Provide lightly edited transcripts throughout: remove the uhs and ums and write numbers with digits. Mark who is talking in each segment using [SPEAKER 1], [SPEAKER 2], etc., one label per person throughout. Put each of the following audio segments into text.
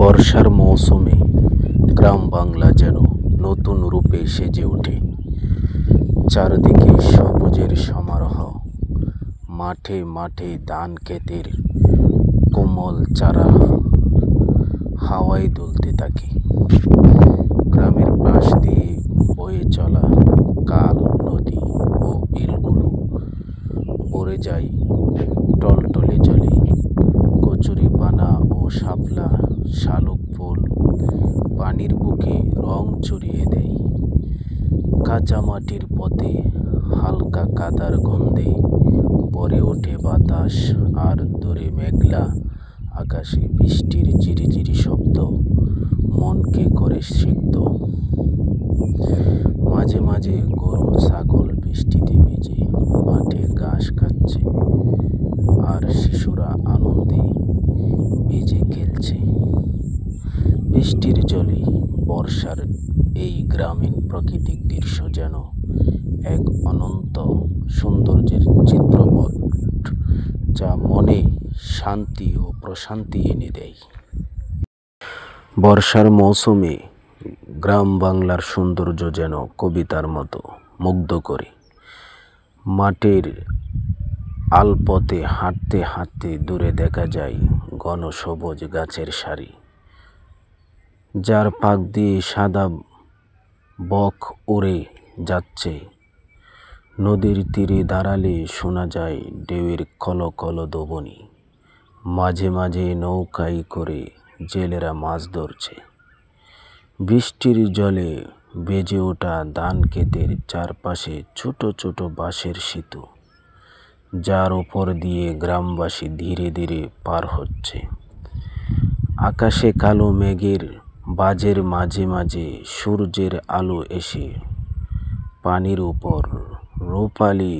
[SPEAKER 1] বর্ষার মৌসুমে গ্রাম বাংলা যেন নতুন রূপে সেজে ওঠে। চারদিকে সবুজের সমারোহ, মাঠে মাঠে ধান ক্ষেতের কোমল চারা হাওয়ায় দুলতে থাকে। গ্রামের পাশ দিয়ে বয়ে চলা কাল, নদী ও বিলগুলো ভরে যায় টলটলে জলে। কচুরিপানা ও শাপলা শালুক ফুল পানির বুকে রং ছড়িয়ে দেয়। কাঁচা মাটির পথে হালকা কাদার গন্ধে ভরে ওঠে বাতাস, আর দূরে মেঘলা আকাশে বৃষ্টির ঝিরিঝিরি শব্দ মনকে করে সিক্ত। মাঝে মাঝে গরু ছাগল বৃষ্টিতে ভিজে মাঠে ঘাস খাচ্ছে, আর শিশুরা আনন্দে ভিজে খেলছে। বৃষ্টির জলে বর্ষার এই গ্রামীণ প্রাকৃতিক দৃশ্য যেন এক অনন্ত সৌন্দর্যের চিত্রপট, যা মনে শান্তি ও প্রশান্তি এনে দেয়। বর্ষার মৌসুমে গ্রাম বাংলার সৌন্দর্য যেন কবিতার মতো মুগ্ধ করে। মাঠের আলপথে হাঁটতে হাঁটতে দূরে দেখা যায় ঘন সবুজ গাছের সারি, যার পাক দিয়ে সাদা বক উড়ে যাচ্ছে। নদীর তীরে দাঁড়ালে শোনা যায় ঢেউয়ের কলকল ধ্বনি। মাঝে মাঝে নৌকায় করে জেলেরা মাছ ধরছে। বৃষ্টির জলে বেজে ওঠা ধান ক্ষেতের চারপাশে ছোট ছোট বাঁশের সেতু, যার উপর দিয়ে গ্রামবাসী ধীরে ধীরে পার হচ্ছে। আকাশে কালো মেঘের বাজের মাঝে মাঝে সূর্যের আলো এসে পানির উপর রূপালি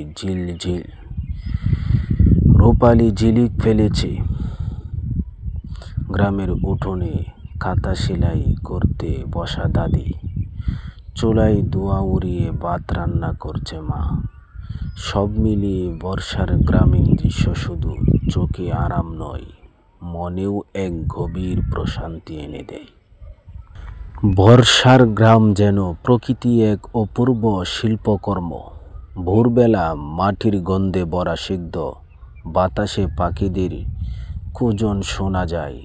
[SPEAKER 1] ঝিলিক ফেলেছে। গ্রামের উঠোনে কাঁথা সেলাই করতে বসা দাদি, চুলায় ধোঁয়া উড়িয়ে ভাত রান্না করছে মা। সব মিলিয়ে বর্ষার গ্রামীণ দৃশ্য শুধু চোখে আরাম নয়, মনেও এক গভীর প্রশান্তি এনে দেয়। বর্ষার গ্রাম যেন প্রকৃতি এক অপূর্ব শিল্পকর্ম। ভোরবেলা মাটির গন্ধে ভরা সিদ্ধ বাতাসে পাখিদের কুজন শোনা যায়।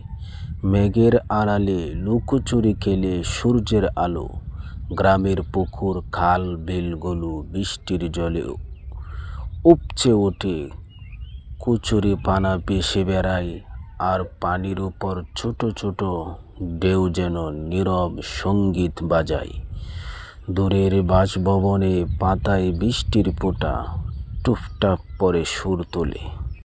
[SPEAKER 1] মেঘের আড়ালে লুকোচুরি খেলে সূর্যের আলো। গ্রামের পুকুর, খাল, বিলগুলো বৃষ্টির জলে উপচে ওঠে, কচুরিপানা ভেসে বেড়ায়, আর পানির উপর ছোট ছোট ঢেউ যেন নীরব সঙ্গীত বাজায়। দূরের বাসভবনে পাতায় বৃষ্টির ফোঁটা টুপটাপ করে সুর তোলে।